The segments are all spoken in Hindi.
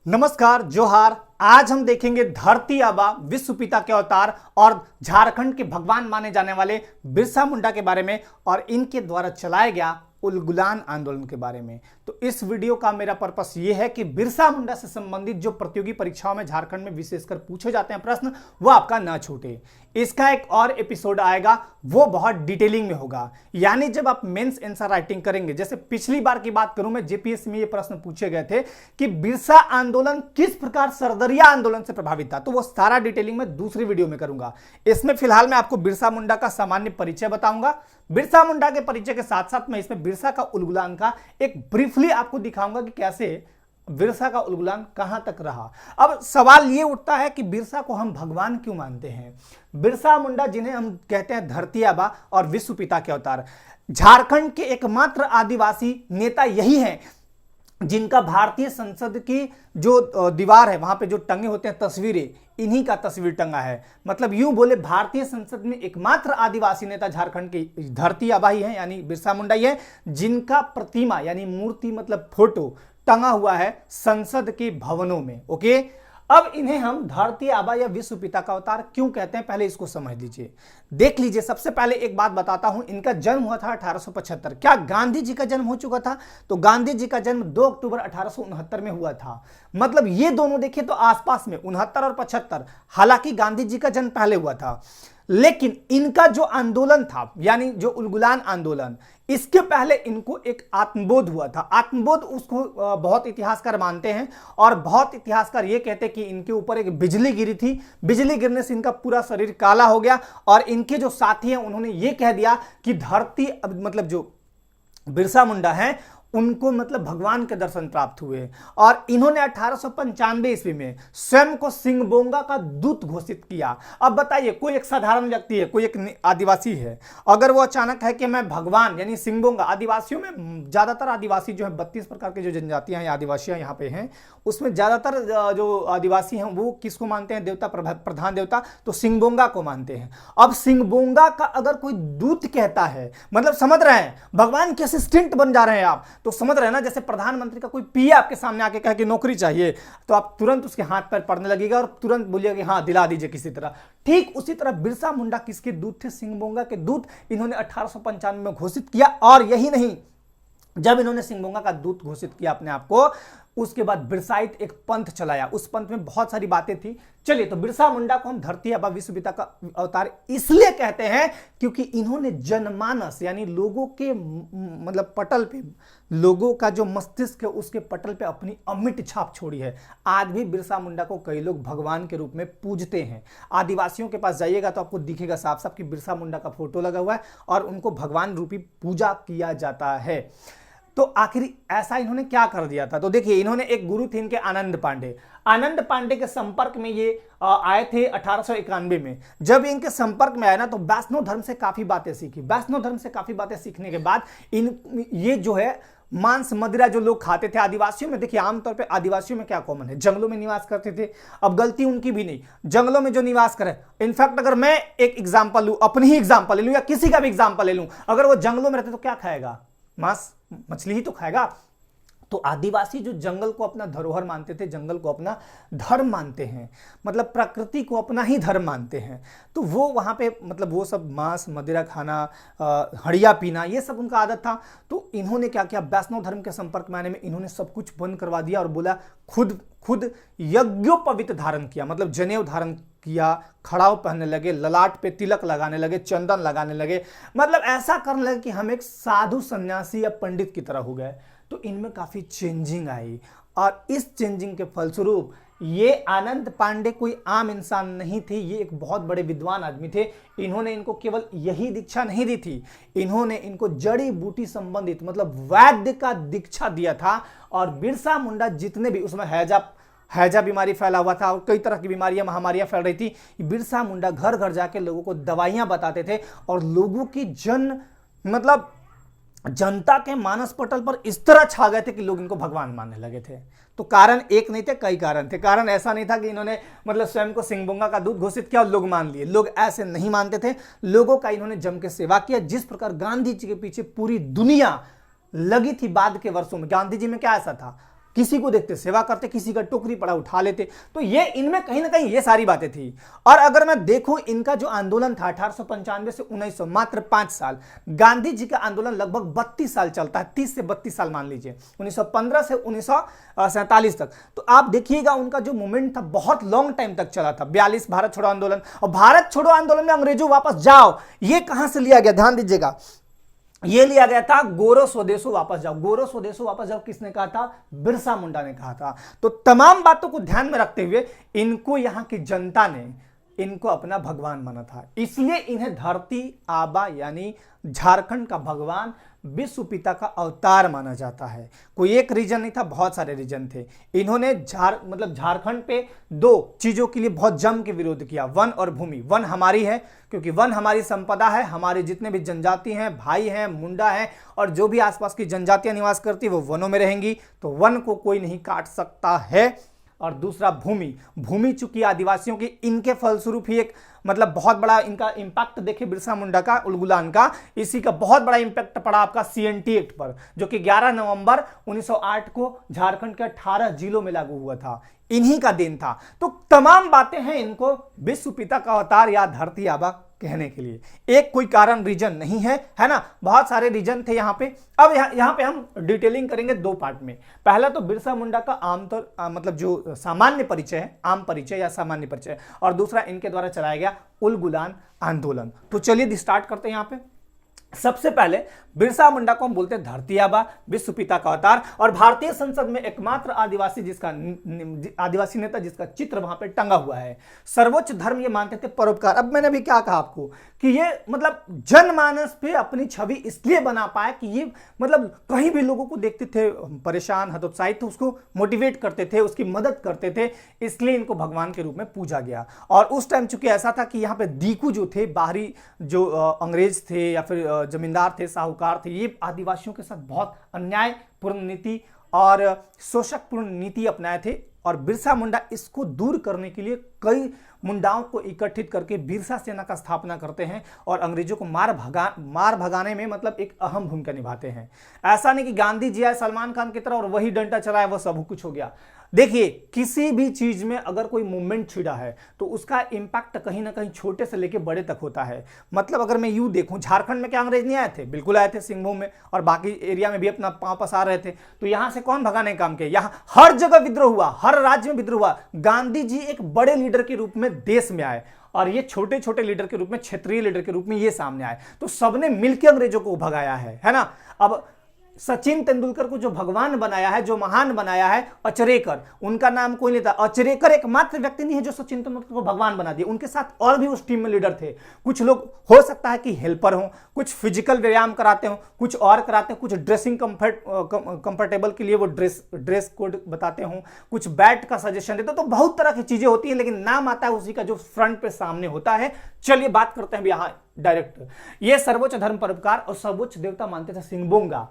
नमस्कार, जोहार। आज हम देखेंगे धरती आबा विश्व पिता के अवतार और झारखंड के भगवान माने जाने वाले बिरसा मुंडा के बारे में और इनके द्वारा चलाया गया उलगुलान आंदोलन के बारे में। तो इस वीडियो का मेरा पर्पस ये है कि बिरसा मुंडा से संबंधित जो प्रतियोगी परीक्षाओं में झारखंड में विशेषकर पूछे जाते हैं प्रश्न, वो आपका ना छूटे। इसका एक और एपिसोड आएगा, वो बहुत डिटेलिंग में होगा। यानी जब आप मेंस आंसर राइटिंग करेंगे, जैसे पिछली बार की बात करूं मैं, जेपीएससी में ये प्रश्न पूछे गए थे कि बिरसा आंदोलन किस प्रकार सरदरिया आंदोलन से प्रभावित था, तो वो सारा डिटेलिंग में दूसरी वीडियो में करूंगा। इसमें फिलहाल मैं आपको बिरसा मुंडा का सामान्य परिचय बताऊंगा। बिरसा मुंडा के परिचय के साथ साथ मैं इसमें बिरसा का उलगुलान का एक ब्रीफली आपको दिखाऊंगा कि कैसे बिरसा का उलगुलान कहां तक रहा। अब सवाल यह उठता है कि बिरसा को हम भगवान क्यों मानते हैं। बिरसा मुंडा, जिन्हें हम कहते हैं धरती आबा और विश्व पिता के अवतार, झारखंड के एकमात्र आदिवासी नेता यही हैं जिनका भारतीय संसद की जो दीवार है, वहां पे जो टंगे होते हैं तस्वीरें, इन्हीं का तस्वीर टंगा है। मतलब यूं बोले, भारतीय संसद में एकमात्र आदिवासी नेता झारखंड के धरती आबा ही है, यानी बिरसा मुंडा ही है, जिनका प्रतिमा यानी मूर्ति मतलब फोटो टंगा हुआ है संसद के भवनों में। ओके, अब इन्हें हम धरती आबा या विश्व पिता का अवतार क्यों कहते हैं, पहले इसको समझ लीजिए, देख लीजिए। सबसे पहले एक बात बताता हूं, इनका जन्म हुआ था 1875। क्या गांधी जी का जन्म हो चुका था? तो गांधी जी का जन्म 2 अक्टूबर 1869 में हुआ था। मतलब ये दोनों देखिए तो आसपास में 69 और 75। हालांकि गांधी जी का जन्म पहले हुआ था, लेकिन इनका जो आंदोलन था यानी जो उलगुलान आंदोलन, इसके पहले इनको एक आत्मबोध हुआ था। आत्मबोध उसको बहुत इतिहासकार मानते हैं और बहुत इतिहासकार ये कहते हैं कि इनके ऊपर एक बिजली गिरी थी। बिजली गिरने से इनका पूरा शरीर काला हो गया और इनके जो साथी हैं उन्होंने ये कह दिया कि धरती मतलब जो बिरसा मुंडा है उनको मतलब भगवान के दर्शन प्राप्त हुए। और इन्होंने 1895 ईस्वी में स्वयं को सिंगबोंगा का दूत घोषित किया। अब बताइए, कोई एक साधारण व्यक्ति है, कोई एक आदिवासी है, अगर वो अचानक है कि मैं भगवान यानी सिंगबोंगा, आदिवासियों में ज्यादातर आदिवासी जो है 32 प्रकार की जो जनजातियां हैं आदिवासियां यहाँ पे हैं, उसमें ज्यादातर जो आदिवासी हैं वो किसको मानते हैं देवता, प्रधान देवता, तो सिंगबोंगा को मानते हैं। अब सिंगबोंगा का अगर कोई दूत कहता है, मतलब समझ रहे हैं भगवान के असिस्टेंट बन जा रहे हैं आप, तो समझ रहे हैं ना। जैसे प्रधानमंत्री का कोई पीए आपके सामने आके कहे कि नौकरी चाहिए, तो आप तुरंत उसके हाथ पैर पड़ने लगेगा और तुरंत बोलिएगा कि हाँ दिला दीजिए किसी तरह। ठीक उसी तरह बिरसा मुंडा किसके दूत थे? सिंगबोंगा के दूत। इन्होंने 1895 में घोषित किया। और यही नहीं, जब इन्होंने सिंगबोंगा का दूत घोषित किया अपने आप को, उसके बाद बिरसाइट एक पंथ चलाया। उस पंथ में बहुत सारी बातें थी। चलिए, तो बिरसा मुंडा को हम धरती आबा विश्व पिता का अवतार इसलिए कहते हैं क्योंकि इन्होंने जनमानस यानी लोगों के मतलब पटल पे, लोगों का जो मस्तिष्क है उसके पटल पे अपनी अमिट छाप छोड़ी है। आज भी बिरसा मुंडा को कई लोग भगवान के रूप में पूजते हैं। आदिवासियों के पास जाइएगा तो आपको दिखेगा साफ साफ कि बिरसा मुंडा का फोटो लगा हुआ है और उनको भगवान रूपी पूजा किया जाता है। तो आखिर ऐसा इन्होंने क्या कर दिया था? तो देखिए, इन्होंने एक गुरु थे इनके आनंद पांडे। आनंद पांडे के संपर्क में ये आए थे 1891 में। जब इनके संपर्क में आए ना, तो वैष्णव धर्म से काफी बातें सीखी। वैष्णव धर्म से काफी बातें सीखने के बाद ये जो है मांस मदिरा जो लोग खाते थे आदिवासियों में, देखिए आमतौर पे आदिवासियों में क्या कॉमन है, जंगलों में निवास करते थे। अब गलती उनकी भी नहीं, जंगलों में जो निवास करे, इनफैक्ट अगर मैं एक एग्जांपल लूं, अपनी ही एग्जांपल ले लूं या किसी का भी एग्जांपल ले लूं, अगर वो जंगलों में रहते तो क्या खाएगा? मांस मछली ही तो खाएगा। तो आदिवासी जो जंगल को अपना धरोहर मानते थे, जंगल को अपना धर्म मानते हैं, मतलब प्रकृति को अपना ही धर्म मानते हैं, तो वो वहां पे मतलब वो सब मांस मदिरा खाना, हड़िया पीना, ये सब उनका आदत था। तो इन्होंने क्या किया, वैष्णव धर्म के संपर्क में आने में इन्होंने सब कुछ बंद करवा दिया और बोला खुद यज्ञोपवीत धारण किया, मतलब जनेऊ धारण किया, खड़ाव पहनने लगे, ललाट पे तिलक लगाने लगे, चंदन लगाने लगे, मतलब ऐसा करने लगे कि हम एक साधु सन्यासी या पंडित की तरह हो गए। तो इनमें काफी चेंजिंग आई और इस चेंजिंग के फलस्वरूप ये आनंद पांडे कोई आम इंसान नहीं थे, ये एक बहुत बड़े विद्वान आदमी थे। इन्होंने इनको केवल यही दीक्षा नहीं दी थी, इन्होंने इनको जड़ी बूटी संबंधित मतलब वैद्य का दीक्षा दिया था। और बिरसा मुंडा जितने भी, उसमें हैजा बीमारी फैला हुआ था और कई तरह की बीमारियां महामारियां फैल रही थी, बिरसा मुंडा घर घर जाके लोगों को दवाइयां बताते थे और लोगों की मतलब जनता के मानस पटल पर इस तरह छा गए थे कि लोग इनको भगवान मानने लगे थे। तो कारण एक नहीं थे, कई कारण थे। कारण ऐसा नहीं था कि इन्होंने मतलब स्वयं को सिंगबोंगा का दूत घोषित किया और लोग मान लिए। लोग ऐसे नहीं मानते थे, लोगों का इन्होंने जम के सेवा किया। जिस प्रकार गांधी जी के पीछे पूरी दुनिया लगी थी बाद के वर्षों में, गांधी जी में क्या ऐसा था, किसी को देखते सेवा करते, किसी का टोकरी पड़ा उठा लेते। तो ये इनमें कहीं ना कहीं ये सारी बातें थी। और अगर मैं देखूं इनका जो आंदोलन था 1895 से 1900, मात्र 5 साल। गांधी जी का आंदोलन लगभग 32 साल चलता है, 30 से 32 साल मान लीजिए, 1915 से 1947 तक। तो आप देखिएगा उनका जो मूवमेंट था बहुत लॉन्ग टाइम तक चला था। 42 भारत छोड़ो आंदोलन, और भारत छोड़ो आंदोलन में अंग्रेजों वापस जाओ, ये कहां से लिया गया, ध्यान दीजिएगा, ये लिया गया था गोरो स्वदेशो वापस जाओ। गोरो स्वदेशो वापस जाओ किसने कहा था? बिरसा मुंडा ने कहा था। तो तमाम बातों को ध्यान में रखते हुए इनको यहां की जनता ने इनको अपना भगवान माना था, इसलिए इन्हें धरती आबा यानी झारखंड का भगवान, विश्व पिता का अवतार माना जाता है। कोई एक रीजन नहीं था, बहुत सारे रीजन थे। इन्होंने झारखंड पे 2 चीजों के लिए बहुत जम के विरोध किया, वन और भूमि। वन हमारी है क्योंकि वन हमारी संपदा है, हमारे जितने भी जनजाति हैं, भाई हैं, मुंडा हैं और जो भी आसपास की जनजातियां निवास करती है वो वनों में रहेंगी, तो वन को कोई नहीं काट सकता है। और दूसरा भूमि, भूमि चूंकि आदिवासियों की, इनके फलस्वरूप ही एक बहुत बड़ा इनका इंपैक्ट देखे बिरसा मुंडा का, उलगुलान का, इसी का बहुत बड़ा इंपैक्ट पड़ा आपका सीएनटी एक्ट पर, जो कि 11 नवंबर 1908 को झारखंड के 18 जिलों में लागू हुआ था। इन्हीं का दिन था। तो तमाम बातें हैं इनको विश्व पिता का अवतार या धरती आबा कहने के लिए। एक कोई कारण रीजन नहीं है, है ना, बहुत सारे रीजन थे यहां पे। अब यहां पे हम डिटेलिंग करेंगे 2 पार्ट में। पहला तो बिरसा मुंडा का आमतौर जो सामान्य परिचय है, आम परिचय या सामान्य परिचय, और दूसरा इनके द्वारा चलाया गया उलगुलान आंदोलन। तो चलिए स्टार्ट करते हैं यहां पे। सबसे पहले बिरसा मुंडा को हम बोलते हैं धरती आबा, विश्व पिता का अवतार, और भारतीय संसद में एकमात्र आदिवासी नेता जिसका चित्र वहां पे टंगा हुआ है। सर्वोच्च धर्म ये मानते थे परोपकार। अब मैंने भी क्या कहा आपको कि ये जनमानस पे अपनी छवि इसलिए बना पाया कि ये कहीं भी लोगों को देखते थे परेशान, हतोत्साहित, तो उसको मोटिवेट करते थे, उसकी मदद करते थे, इसलिए इनको भगवान के रूप में पूजा गया। और उस टाइम चूंकि ऐसा था कि यहाँ पे दीकू जो थे, बाहरी जो अंग्रेज थे या फिर जमींदार थे, साहूकार थे, ये आदिवासियों के साथ बहुत अन्यायपूर्ण नीति और शोषकपूर्ण नीति अपनाए थे। और बिरसा मुंडा इसको दूर करने के लिए कई मुंडाओं को इकट्ठित करके बिरसा सेना का स्थापना करते हैं और अंग्रेजों को मार भगाने में एक अहम भूमिका निभाते हैं। ऐसा नहीं कि गांधी जी आए सलमान खान की तरह और वही डंडा चलाए वो सब कुछ हो गया। देखिए, किसी भी चीज में अगर कोई मूवमेंट छिड़ा है तो उसका इंपैक्ट कहीं ना कहीं छोटे से लेके बड़े तक होता है। अगर मैं यूं देखूं, झारखंड में क्या अंग्रेज नहीं आए थे? बिल्कुल आए थे, सिंहभूम में और बाकी एरिया में भी अपना पांव पसार रहे थे। तो यहां से कौन भगाने का काम किया? यहां हर जगह विद्रोह हुआ, हर राज्य में विद्रोह हुआ। गांधी जी एक बड़े लीडर के रूप में देश में आए और ये छोटे छोटे लीडर के रूप में, क्षेत्रीय लीडर के रूप में ये सामने आए। तो सबने मिलकर अंग्रेजों को भगाया है ना। अब सचिन तेंदुलकर को जो भगवान बनाया है, जो महान बनाया है, अचरेकर, उनका नाम कोई नहीं था। अचरेकर एकमात्र व्यक्ति नहीं है जो सचिन तेंदुलकर को भगवान बना दिया। उनके साथ और भी उस टीम में लीडर थे। कुछ लोग हो सकता है कि हेल्पर हों, कुछ फिजिकल व्यायाम कराते हों, कुछ और कराते हों, कुछ ड्रेसिंग कंफर्टेबल के लिए वो ड्रेस कोड बताते हों, कुछ बैट का सजेशन देते। तो बहुत तरह की चीजें होती है, लेकिन नाम आता है उसी का जो फ्रंट पे सामने होता है। चलिए बात करते हैं यहाँ डायरेक्ट। ये सर्वोच्च धर्म परोपकार और सर्वोच्च देवता मानते थे सिंहबोंगा।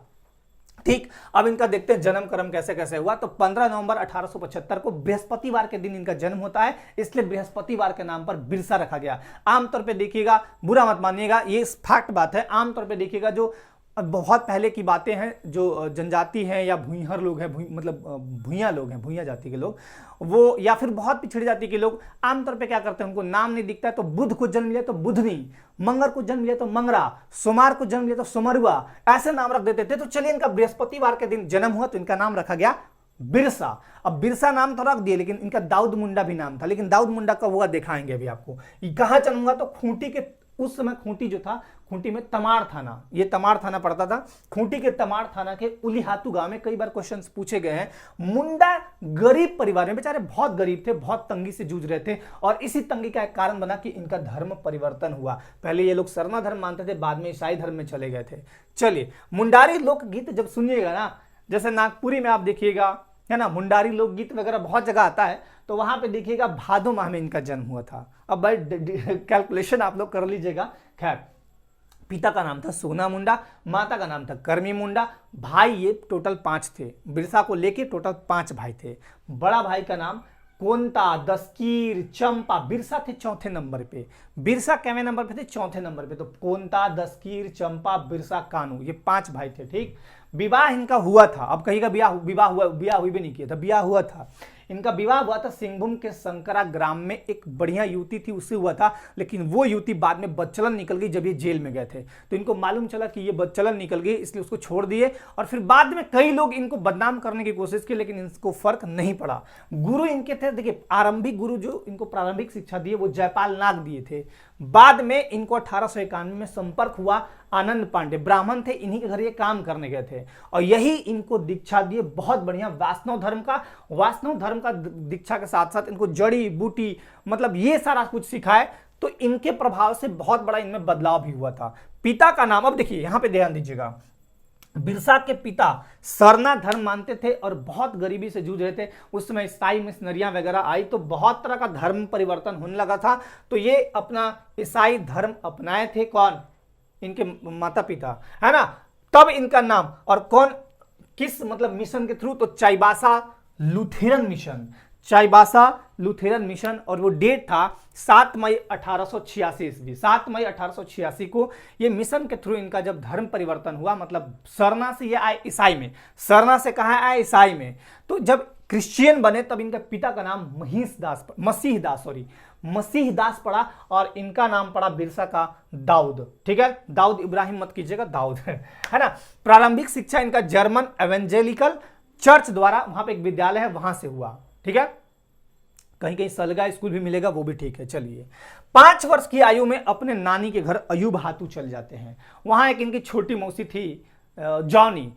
ठीक, अब इनका देखते हैं जन्म कर्म कैसे कैसे हुआ। तो 15 नवंबर 1875 को बृहस्पतिवार के दिन इनका जन्म होता है, इसलिए बृहस्पतिवार के नाम पर बिरसा रखा गया। आमतौर पे देखिएगा, बुरा मत मानिएगा, ये फैक्ट बात है। आमतौर पे देखिएगा जो बहुत पहले की बातें हैं, जो जनजाति हैं या भूइहर लोग हैं, भूइया लोग हैं, भूइया जाति के लोग, वो या फिर बहुत पिछड़ी जाति के लोग आमतौर पे क्या करते हैं, उनको नाम नहीं दिखता है तो बुध को जन्म लिया तो बुधनी, मंगर को जन्म लिया तो मंगरा, सोमवार को जन्म लिया तो सोमरुआ, ऐसे नाम रख देते थे। तो चलिए इनका बृहस्पतिवार के दिन जन्म हुआ तो इनका नाम रखा गया बिरसा। अब बिरसा नाम तो रख दिए, लेकिन इनका दाऊद मुंडा भी नाम था। लेकिन दाऊद मुंडा का हुआ दिखाएंगे अभी आपको। कहां जन्म हुआ? तो खूंटी के, उस समय खूंटी जो था, खूंटी में तमाड़ थाना, ये तमाड़ थाना पड़ता था। खूंटी के तमाड़ थाना के उलीहातू गांव में कई बार क्वेश्चंस पूछे गए हैं। मुंडा गरीब परिवार में, बेचारे बहुत गरीब थे, बहुत तंगी से जूझ रहे थे और इसी तंगी का एक कारण बना कि इनका धर्म परिवर्तन हुआ। पहले ये लोग सरना धर्म मानते थे, बाद में ईसाई धर्म में चले गए थे। चलिए, मुंडारी लोकगीत जब सुनिएगा ना, जैसे नागपुरी में आप देखिएगा, है ना, मुंडारी लोकगीत वगैरह बहुत जगह आता है, तो वहां पे देखिएगा भादो माह में इनका जन्म हुआ था। अब भाई कैलकुलेशन आप लोग कर लीजिएगा। खैर, पिता का नाम था सोना मुंडा, माता का नाम था करमी मुंडा, भाई ये टोटल 5 थे। बिरसा को लेके टोटल 5 भाई थे। बड़ा भाई का नाम कोंता, दस्कीर, चंपा। बिरसा थे चौथे नंबर पे। बिरसा कैवे नंबर पे थे? चौथे नंबर पे। तो कोंता, दस्कीर, चंपा, बिरसा, कानू, ये 5 भाई थे। ठीक, विवाह इनका हुआ था, अब कहीं का विवाह हुई भी नहीं किया था, विवाह हुआ था, इनका विवाह हुआ था सिंहभूम के संकरा ग्राम में, एक बढ़िया युवती थी उससे हुआ था, लेकिन वो युवती बाद में बदचलन निकल गई जब ये जेल में गए थे, तो इनको मालूम चला कि ये बदचलन निकल गई, इसलिए उसको छोड़ दिए। और फिर बाद में कई लोग इनको बदनाम करने की कोशिश की, लेकिन इनको फर्क नहीं पड़ा। गुरु इनके थे, देखिए आरंभिक गुरु जो इनको प्रारंभिक शिक्षा दिए वो जयपाल नाग दिए थे। बाद में इनको 1891 में संपर्क हुआ आनंद पांडे, ब्राह्मण थे, इन्हीं के घर ये काम करने गए थे और यही इनको दीक्षा दिए बहुत बढ़िया वैष्णव धर्म का दीक्षा के साथ साथ इनको जड़ी बूटी मतलब ये सारा कुछ सिखाए। तो इनके प्रभाव से बहुत बड़ा इनमें बदलाव भी हुआ था। पिता का नाम, अब देखिए यहां पे ध्यान दीजिएगा, बिरसा के पिता सरना धर्म मानते थे और बहुत गरीबी से जूझ रहे थे। उस समय ईसाई मिशनरियां वगैरह आई तो बहुत तरह का धर्म परिवर्तन होने लगा था, तो ये अपना ईसाई धर्म अपनाए थे। कौन? इनके माता पिता, है ना। तब इनका नाम और कौन किस मतलब मिशन के थ्रू, तो Chaibasa Lutheran mission, Chaibasa Lutheran mission, और वो डेट था 7 मई 1886 ईस्वी। 7 मई 1886 को ये मिशन के थ्रू इनका जब धर्म परिवर्तन हुआ, मतलब सरना से ये आए ईसाई में, सरना से कहा आए ईसाई में, तो जब क्रिश्चियन बने तब इनका पिता का नाम मसीह दास पड़ा और इनका नाम पड़ा बिरसा का दाऊद। ठीक है, दाऊद इब्राहिम मत कीजिएगा, दाऊद है ना। प्रारंभिक शिक्षा इनका जर्मन एवेंजेलिकल चर्च द्वारा, वहां पे एक विद्यालय है वहां से हुआ। ठीक है, कहीं कहीं सलगा स्कूल भी मिलेगा, वो भी ठीक है। चलिए, 5 वर्ष की आयु में अपने नानी के घर अयूब हातू चल जाते हैं। वहां एक इनकी छोटी मौसी थी जॉनी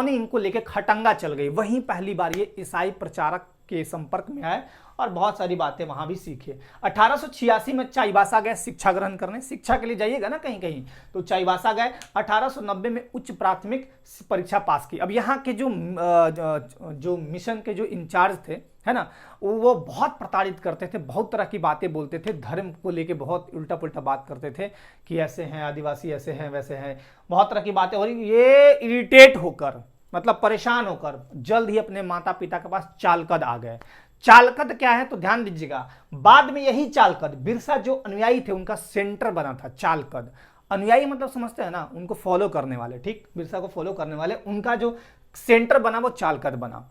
इनको लेके खटंगा चल गई। वहीं पहली बार ये ईसाई प्रचारक के संपर्क में आए और बहुत सारी बातें वहां भी सीखे। 1886 में चाईबासा गए शिक्षा ग्रहण करने, शिक्षा के लिए जाइएगा ना कहीं कहीं, तो चाईबासा गए। 1890 में उच्च प्राथमिक परीक्षा पास की। अब यहाँ के जो मिशन के जो इंचार्ज थे, है ना, वो बहुत प्रताड़ित करते थे, बहुत तरह की बातें बोलते थे, धर्म को लेके बहुत उल्टा पुल्टा बात करते थे कि ऐसे हैं आदिवासी, ऐसे हैं वैसे हैं, बहुत तरह की बातें हो रही। ये इरिटेट होकर मतलब परेशान होकर जल्द ही अपने माता पिता के पास चालकद आ गए। चालकद क्या है तो ध्यान दीजिएगा, बाद में यही चालकद बिरसा जो अनुयायी थे उनका सेंटर बना था। चालकद अनुयायी मतलब समझते हैं ना, उनको फॉलो करने वाले, ठीक, बिरसा को फॉलो करने वाले, उनका जो सेंटर बना वो चालकद बना।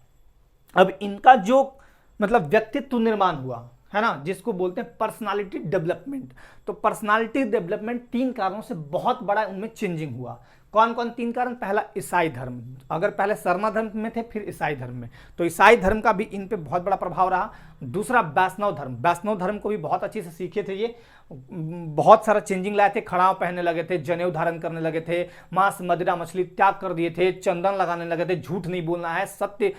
अब इनका जो मतलब व्यक्तित्व निर्माण हुआ, है ना, जिसको बोलते हैं पर्सनालिटी डेवलपमेंट, तो पर्सनालिटी डेवलपमेंट 3 कारणों से बहुत बड़ा उनमें चेंजिंग हुआ। कौन कौन 3 कारण? पहला ईसाई धर्म, अगर पहले सरना धर्म में थे फिर ईसाई धर्म में, तो ईसाई धर्म का भी इन पे बहुत बड़ा प्रभाव रहा। दूसरा वैष्णव धर्म को भी बहुत अच्छे से सीखे थे ये, बहुत सारा चेंजिंग लाए थे, खड़ाव पहनने लगे थे, जनेऊ धारण करने लगे थे, मांस मदिरा मछली त्याग कर दिए थे, चंदन लगाने लगे थे, झूठ नहीं बोलना है, सत्य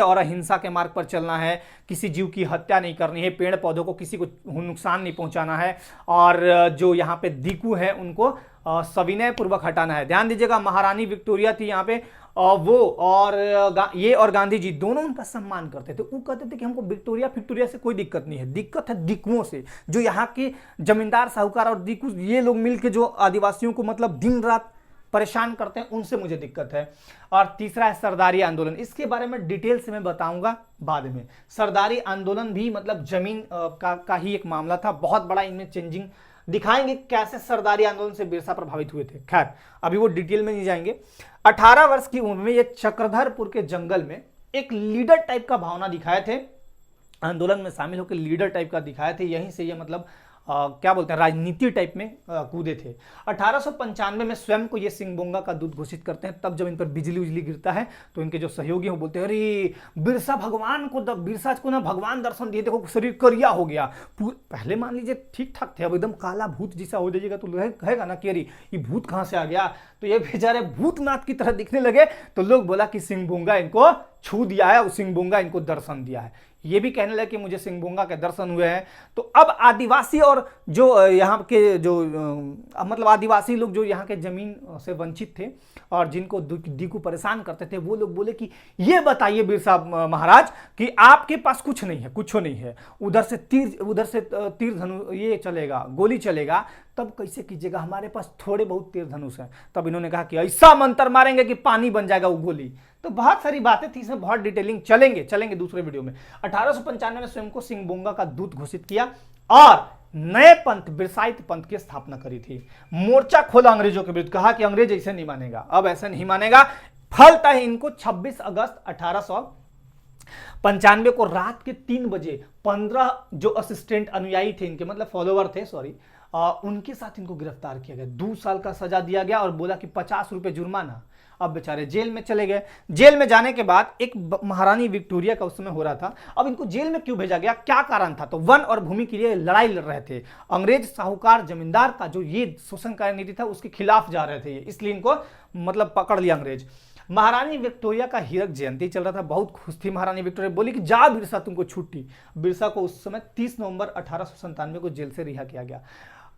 और अहिंसा के मार्ग पर चलना है, किसी जीव की हत्या नहीं करनी है, पेड़ पौधों को किसी को नुकसान नहीं पहुंचाना है, और जो यहाँ पे दीकू है उनको सविनय पूर्वक हटाना है। ध्यान दीजिएगा, महारानी विक्टोरिया थी यहाँ पे, वो और गांधी जी दोनों उनका सम्मान करते थे। वो कहते थे कि हमको विक्टोरिया से कोई दिक्कत नहीं है, दिक्कत है दिकुओं से, जो यहाँ के जमींदार साहूकार और दिकू ये लोग मिलकर जो आदिवासियों को मतलब दिन रात परेशान करते हैं, उनसे मुझे दिक्कत है। और तीसरा है सरदारी आंदोलन, इसके बारे में डिटेल से मैं बताऊंगा बाद में। सरदारी आंदोलन भी मतलब जमीन का ही एक मामला था, बहुत बड़ा इनमें चेंजिंग दिखाएंगे कैसे सरदारी आंदोलन से बिरसा प्रभावित हुए थे। खैर अभी वो डिटेल में नहीं जाएंगे। 18 वर्ष की उम्र में ये चक्रधरपुर के जंगल में एक लीडर टाइप का भावना दिखाए थे, आंदोलन में शामिल होकर लीडर टाइप का दिखाए थे। यहीं से ये मतलब क्या बोलते हैं राजनीति टाइप में कूदे थे। 1895 में स्वयं को ये सिंहबोंगा का दूत घोषित करते हैं। तब जब इन पर बिजली उजली गिरता है तो इनके जो सहयोगी हैं वो बोलते हैं अरे बिरसा को ना भगवान दर्शन दिए, देखो शरीर करिया हो गया। पहले मान लीजिए ठीक ठाक थे, अब एकदम काला भूत जैसा हो जाइएगा तो कहेगा ना कि अरे ये भूत कहाँ से आ गया, तो ये बेचारे भूतनाथ की तरह दिखने लगे। तो लोग बोला कि सिंहबोंगा इनको छू दिया है, सिंहबोंगा इनको दर्शन दिया है। ये भी कहने लगे कि मुझे सिंहबोंगा के दर्शन हुए हैं। तो अब आदिवासी और जो यहाँ के जो मतलब आदिवासी लोग जो यहाँ के जमीन से वंचित थे और जिनको दीकू परेशान करते थे, वो लोग बोले कि ये बताइए बिरसा महाराज कि आपके पास कुछ नहीं है, उधर से तीर धनु ये चलेगा, गोली चलेगा, तब कैसे कीजिएगा, हमारे पास थोड़े बहुत तीर धनुष हैं। तब इन्होंने कहा कि ऐसा मंत्र मारेंगे कि पानी बन जाएगा वो गोली। तो बहुत सारी बातें थी, इसमें बहुत डिटेलिंग चलेंगे दूसरे वीडियो में। 1895 में स्वयं को सिंहबोंगा का दूत घोषित किया और नए पंथ बिरसाइत पंथ की स्थापना करी थी। मोर्चा खोला अंग्रेजों के विरुद्ध, कहा कि अंग्रेज ऐसे नहीं मानेगा, अब ऐसे नहीं मानेगा। फलता है इनको 26 अगस्त 1895 को रात के 3 बजे 15 जो असिस्टेंट अनुयायी थे इनके, मतलब फॉलोवर थे, सॉरी, उनके साथ इनको गिरफ्तार किया गया। 2 साल का सजा दिया गया और बोला कि 50 रुपए जुर्माना। अब बेचारे जेल में चले गए। जेल में जाने के बाद एक महारानी विक्टोरिया का उस समय हो रहा था। अब इनको जेल में क्यों भेजा गया, क्या कारण था, तो वन और भूमि के लिए लड़ाई लड़ रहे थे। अंग्रेज साहूकार जमींदार का जो ये शोषणकारी नीति था उसके खिलाफ जा रहे थे, इसलिए इनको मतलब पकड़ लिया अंग्रेज। महारानी विक्टोरिया का हीरक जयंती चल रहा था, बहुत खुश थी महारानी विक्टोरिया, बोली कि जा बिरसा तुमको छुट्टी। बिरसा को उस समय 30 नवंबर 1897 को जेल से रिहा किया गया।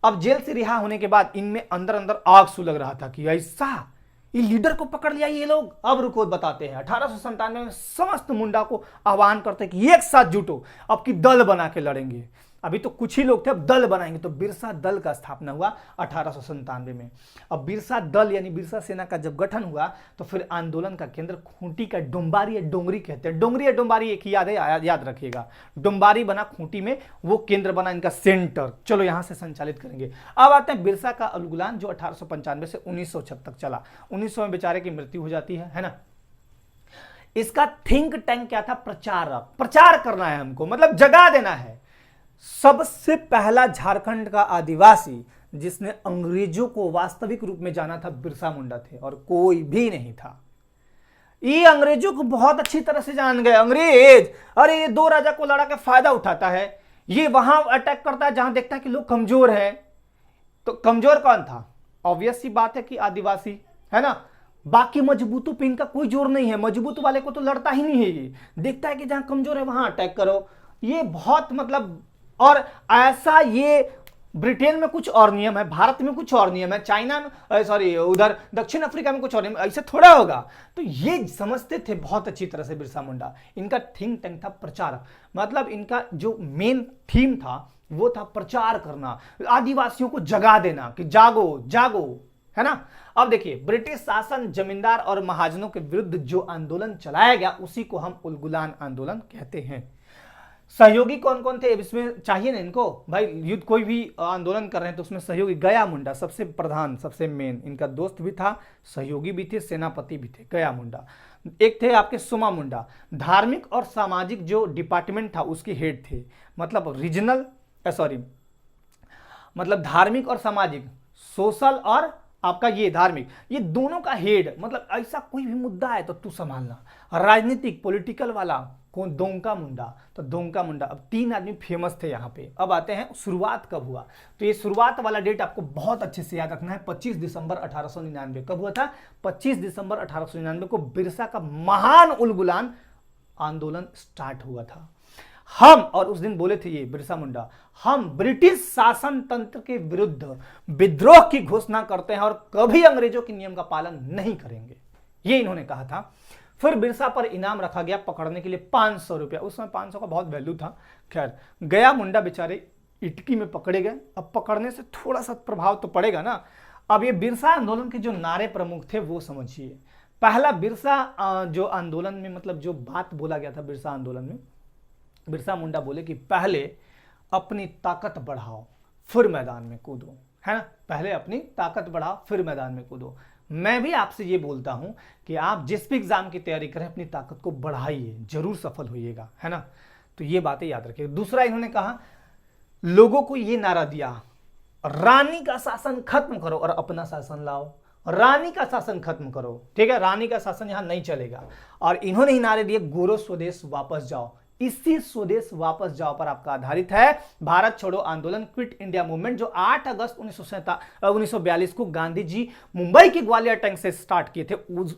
अब जेल से रिहा होने के बाद इनमें अंदर अंदर आग सुलग रहा था कि ऐसा ये लीडर को पकड़ लिया ये लोग। अब रुको बताते हैं। 1897 में समस्त मुंडा को आह्वान करते हैं कि एक साथ जुटो, अब की दल बना के लड़ेंगे। अभी तो कुछ ही लोग थे, अब दल बनाएंगे। तो बिरसा दल का स्थापना हुआ 1897 में। अब बिरसा दल यानी बिरसा सेना का जब गठन हुआ तो फिर आंदोलन का केंद्र खूंटी का डुम्बारी या डोंगरी कहते हैं, डोंगरी या डुम्बारी एक ही याद है, याद रखिएगा। डुम्बारी बना खूंटी में, वो केंद्र बना इनका सेंटर। चलो यहां से संचालित करेंगे। अब आते हैं बिरसा का उलगुलान जो 1895 से 1906 तक चला। 1900 में बेचारे की मृत्यु हो जाती है ना। इसका थिंक टैंक क्या था, प्रचारक। प्रचार करना है हमको, मतलब जगा देना है। सबसे पहला झारखंड का आदिवासी जिसने अंग्रेजों को वास्तविक रूप में जाना था बिरसा मुंडा थे, और कोई भी नहीं था। ये अंग्रेजों को बहुत अच्छी तरह से जान गए अंग्रेज। अरे ये 2 राजा को लड़ा के फायदा उठाता है, ये वहां अटैक करता है जहां देखता है कि लोग कमजोर हैं। तो कमजोर कौन था, ऑब्वियस सी बात है कि आदिवासी, है ना। बाकी मजबूतों पे इनका कोई जोर नहीं है, मजबूत वाले को तो लड़ता ही नहीं है। ये देखता है कि जहां कमजोर है वहां अटैक करो। ये बहुत मतलब, और ऐसा ये ब्रिटेन में कुछ और नियम है, भारत में कुछ और नियम है, चाइना में सॉरी उधर दक्षिण अफ्रीका में कुछ और नियम, ऐसे थोड़ा होगा। तो ये समझते थे बहुत अच्छी तरह से बिरसा मुंडा। इनका थिंक टैंक था प्रचारक, मतलब इनका जो मेन थीम था वो था प्रचार करना, आदिवासियों को जगा देना कि जागो जागो, है ना। अब देखिए, ब्रिटिश शासन जमींदार और महाजनों के विरुद्ध जो आंदोलन चलाया गया उसी को हम उलगुलान आंदोलन कहते हैं। सहयोगी कौन कौन थे इसमें चाहिए ना इनको भाई, युद्ध कोई भी आंदोलन कर रहे हैं तो उसमें सहयोगी। गया मुंडा सबसे प्रधान, सबसे मेन, इनका दोस्त भी था, सहयोगी भी थे, सेनापति भी थे, गया मुंडा। एक थे आपके सुमा मुंडा, धार्मिक और सामाजिक जो डिपार्टमेंट था उसके हेड थे, मतलब रीजनल सॉरी मतलब धार्मिक और सामाजिक, सोशल और आपका ये धार्मिक, ये दोनों का हेड। मतलब ऐसा कोई भी मुद्दा है तो तू संभालना। राजनीतिक पॉलिटिकल वाला कौन, दोंका मुंडा। तो दोंका मुंडा, अब 3 आदमी फेमस थे यहाँ पे। अब आते हैं शुरुआत कब हुआ, तो ये शुरुआत वाला डेट आपको बहुत अच्छे से याद रखना है। 25 दिसंबर 1899 कब हुआ था, 25 दिसंबर 1899 को बिरसा का महान उलगुलान आंदोलन स्टार्ट हुआ था। हम, और उस दिन बोले थे ये बिरसा मुंडा, हम ब्रिटिश शासन तंत्र के विरुद्ध विद्रोह की घोषणा करते हैं और कभी अंग्रेजों के नियम का पालन नहीं करेंगे, ये इन्होंने कहा था। फिर बिरसा पर इनाम रखा गया पकड़ने के लिए 500 रुपया। उस समय 500 का बहुत वैल्यू था। खैर, गया मुंडा बेचारे इटकी में पकड़े गए। अब पकड़ने से थोड़ा सा प्रभाव तो पड़ेगा ना। अब ये बिरसा आंदोलन के जो नारे प्रमुख थे वो समझिए। पहला बिरसा जो आंदोलन में, मतलब जो बात बोला गया था बिरसा आंदोलन में, बिरसा मुंडा बोले कि पहले अपनी ताकत बढ़ाओ फिर मैदान में कूदो, है ना। पहले अपनी ताकत बढ़ाओ फिर मैदान में कूदो। मैं भी आपसे ये बोलता हूं कि आप जिस भी एग्जाम की तैयारी करें अपनी ताकत को बढ़ाइए, जरूर सफल होइएगा, है ना। तो ये बातें याद रखिए। दूसरा इन्होंने कहा, लोगों को ये नारा दिया, रानी का शासन खत्म करो और अपना शासन लाओ। रानी का शासन खत्म करो, ठीक है, रानी का शासन यहां नहीं चलेगा। और इन्होंने ही नारे दिए, गोरो स्वदेश वापस जाओ। इसी स्वदेश वापस जाओ पर आपका आधारित है भारत छोड़ो आंदोलन, क्विट इंडिया मूवमेंट, जो 8 अगस्त 1942 को गांधी जी मुंबई के ग्वालियर टैंक से स्टार्ट किए थे।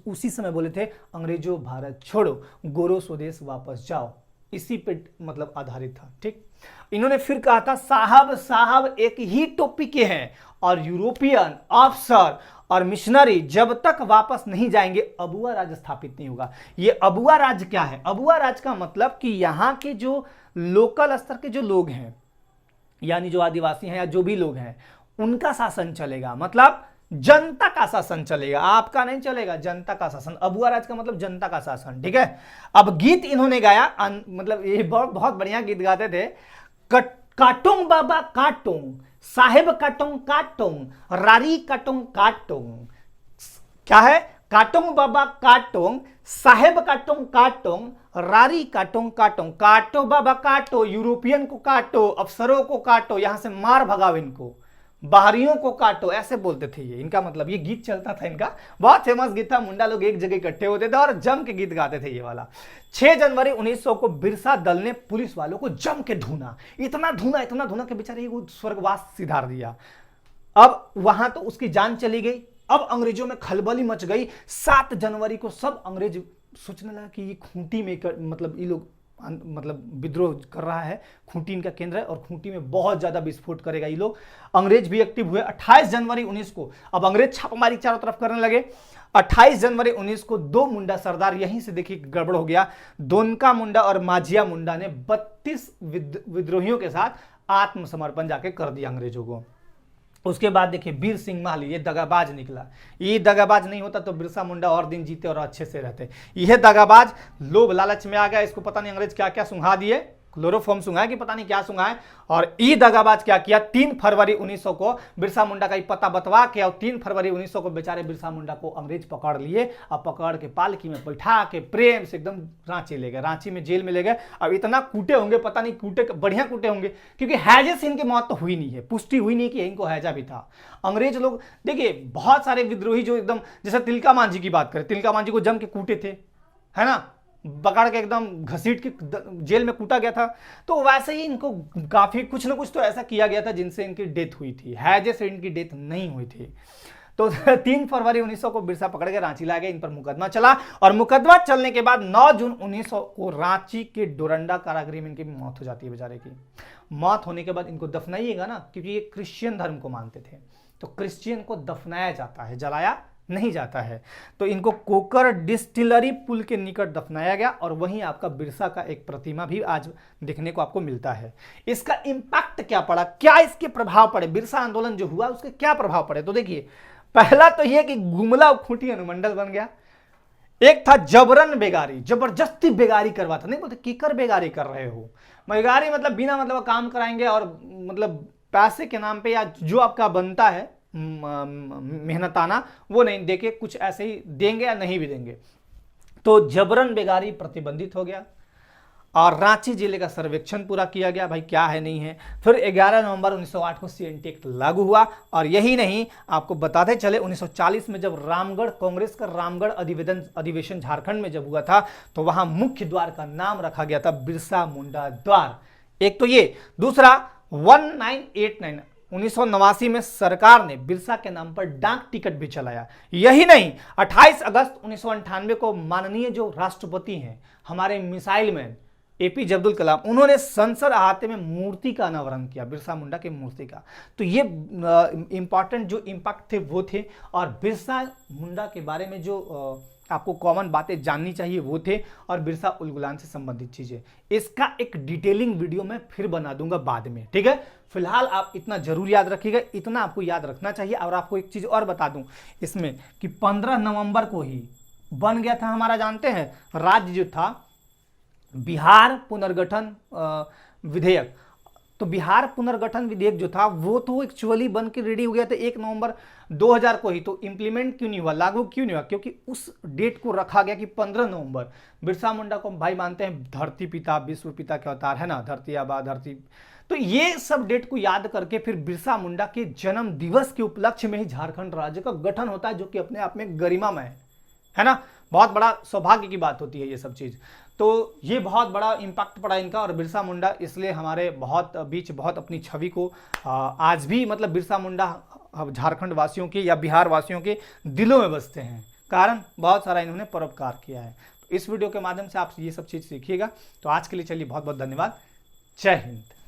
उसी समय बोले थे, अंग्रेजों भारत छोड़ो, गोरो स्वदेश वापस जाओ। इसी पे मतलब आधारित था, ठीक। इन्होंने फिर कहा था, साहब साहब एक ही टोपी के हैं और यूरोपियन अफसर और मिशनरी जब तक वापस नहीं जाएंगे अबुआ राज स्थापित नहीं होगा। ये अबुआ राज क्या है, अबुआ राज का मतलब कि यहाँ के जो लोकल स्तर के जो लोग हैं, यानी जो आदिवासी हैं या जो भी लोग हैं, उनका शासन चलेगा। मतलब जनता का शासन चलेगा, आपका नहीं चलेगा, जनता का शासन। अबुआ राज का मतलब जनता का शासन, ठीक है। अब गीत इन्होंने गाया, मतलब ये बहुत बढ़िया गीत गाते थे। काटोंग बाबा काटोंग, साहेब काटोंग काटोंग, रारी काटोंग काटोंग। क्या है? काटोंग बाबा काटोंग, साहेब काटोंग काटोंग, रारी काटोंग काटोंग। काटो बाबा काटो, यूरोपियन को काटो, अफसरों को काटो, यहां से मार भगाओ इनको, बाहरियों को काटो, ऐसे बोलते थे ये। इनका मतलब ये गीत चलता था इनका, बहुत फेमस गीत था। मुंडा लोग एक जगह इकट्ठे होते थे और जम के गीत गाते थे ये वाला। 6 जनवरी 1900 को बिरसा दल ने पुलिस वालों को जम के धुना, इतना धुना कि बेचारे वो स्वर्गवास सिधार दिया। अब वहां तो उसकी जान चली गई। अब अंग्रेजों में खलबली मच गई। 7 जनवरी को सब अंग्रेज सोचने लगा कि ये खूंटी में मतलब ये लोग मतलब विद्रोह कर रहा है, खूंटी इनका केंद्र है और खूंटी में बहुत ज्यादा विस्फोट करेगा ये लोग। अंग्रेज भी एक्टिव हुए। 28 जनवरी 19 को अब अंग्रेज छापामारी चारों तरफ करने लगे। 28 जनवरी 19 को 2 मुंडा सरदार, यहीं से देखिए गड़बड़ हो गया, दोनका मुंडा और माझिया मुंडा ने 32 विद्रोहियों के साथ आत्मसमर्पण जाके कर दिया अंग्रेजों को। उसके बाद देखिए वीर सिंह महल, ये दगाबाज निकला। ये दगाबाज नहीं होता तो बिरसा मुंडा और दिन जीते और अच्छे से रहते। यह दगाबाज लोभ लालच में आ गया, इसको पता नहीं अंग्रेज क्या क्या सुंघा दिए, क्लोरोफॉर्म सुंघाए कि पता नहीं क्या सुंघाए। और ई दगाबाज क्या किया, 3 फरवरी 1900 को बिरसा मुंडा का पता बतवा के और 3 फरवरी 1900 को बेचारे बिरसा मुंडा को अंग्रेज पकड़ लिए और पकड़ के पालकी में बैठा के प्रेम से एकदम रांची ले गए। रांची में जेल में ले गए। अब इतना कूटे होंगे, पता नहीं कूटे बढ़िया कूटे होंगे, क्योंकि हैजे से इनकी मौत तो हुई नहीं है, पुष्टि हुई नहीं कि इनको हैजा भी था। अंग्रेज लोग देखिए बहुत सारे विद्रोही जो एकदम, जैसे तिलका मांझी की बात करें, तिलका मांझी को जम के कूटे थे, है ना, पकड़ के एकदम घसीट के जेल में कूटा गया था। तो वैसे ही इनको काफी कुछ ना कुछ तो ऐसा किया गया था जिनसे इनकी डेथ हुई थी, हैजे से इनकी डेथ नहीं हुई थी। तो 3 फरवरी 1900 को बिरसा पकड़ के रांची ला गए, इन पर मुकदमा चला और मुकदमा चलने के बाद 9 जून 1900 को रांची के डोरंडा कारागृह में इनकी मौत हो जाती है। बेचारे की मौत होने के बाद इनको दफनाइएगा ना, क्योंकि ये क्रिश्चियन धर्म को मानते थे, तो क्रिश्चियन को दफनाया जाता है, जलाया नहीं जाता है। तो इनको कोकर डिस्टिलरी पुल के निकट दफनाया गया और वहीं आपका बिरसा का एक प्रतिमा भी आज देखने को आपको मिलता है। इसका इंपैक्ट क्या पड़ा, क्या इसके प्रभाव पड़े, बिरसा आंदोलन जो हुआ उसके क्या प्रभाव पड़े, तो देखिए पहला तो यह कि गुमला खूंटी अनुमंडल बन गया। एक था जबरन बेगारी, जबरदस्ती बेगारी करवाता, नहीं बोलते कीकर बेगारी कर रहे हो, बेगारी मतलब बिना मतलब काम कराएंगे और मतलब पैसे के नाम पे या जो आपका बनता है मेहनताना वो नहीं देके कुछ ऐसे ही देंगे या नहीं भी देंगे। तो जबरन बेगारी प्रतिबंधित हो गया और रांची जिले का सर्वेक्षण पूरा किया गया, भाई क्या है नहीं है। फिर 11 नवंबर 1908 को सीएनटी एक्ट लागू हुआ और यही नहीं, आपको बताते चले 1940 में जब रामगढ़ कांग्रेस का रामगढ़ अधिवेशन झारखंड में जब हुआ था तो वहां मुख्य द्वार का नाम रखा गया था बिरसा मुंडा द्वार। एक तो ये, दूसरा 1989 1989 में सरकार ने बिरसा के नाम पर डाक टिकट भी चलाया। यही नहीं, 28 अगस्त 1998 को माननीय जो राष्ट्रपति हैं हमारे missile man APJ Abdul Kalam, उन्होंने संसद अहाते में मूर्ति का अनावरण किया, बिरसा मुंडा की मूर्ति का। तो ये इंपॉर्टेंट जो इंपैक्ट थे वो थे। और बिरसा मुंडा के बारे में जो आपको कॉमन बातें जाननी चाहिए वो थे, और बिरसा उलगुलान से संबंधित चीजें, इसका एक डिटेलिंग वीडियो मैं फिर बना दूंगा बाद में, ठीक है। फिलहाल आप इतना जरूर याद रखिएगा, इतना आपको याद रखना चाहिए। और आपको एक चीज और बता दूं इसमें कि 15 नवंबर को ही बन गया था हमारा, जानते हैं, राज्य जो था बिहार पुनर्गठन विधेयक। तो बिहार पुनर्गठन विधेयक जो था वो तो एक्चुअली बन के रेडी हो गया था 1 नवंबर 2000 को ही। तो इंप्लीमेंट क्यों नहीं हुआ, लागू क्यों नहीं हुआ, क्योंकि उस डेट को रखा गया कि 15 नवंबर। बिरसा मुंडा को भाई मानते हैं धरती पिता, विश्व पिता के अवतार, है ना, धरती आबा धरती। तो ये सब डेट को याद करके फिर बिरसा मुंडा के जन्म दिवस के उपलक्ष्य में ही झारखंड राज्य का गठन होता है, जो कि अपने आप में गरिमामय है ना, बहुत बड़ा सौभाग्य की बात होती है ये सब चीज। तो ये बहुत बड़ा इम्पैक्ट पड़ा इनका। और बिरसा मुंडा इसलिए हमारे बहुत बीच बहुत अपनी छवि को आज भी मतलब बिरसा मुंडा झारखंड वासियों के या बिहार वासियों के दिलों में बसते हैं, कारण बहुत सारा इन्होंने परोपकार किया है। तो इस वीडियो के माध्यम से आप ये सब चीज़ सीखिएगा। तो आज के लिए चलिए बहुत बहुत धन्यवाद। जय हिंद।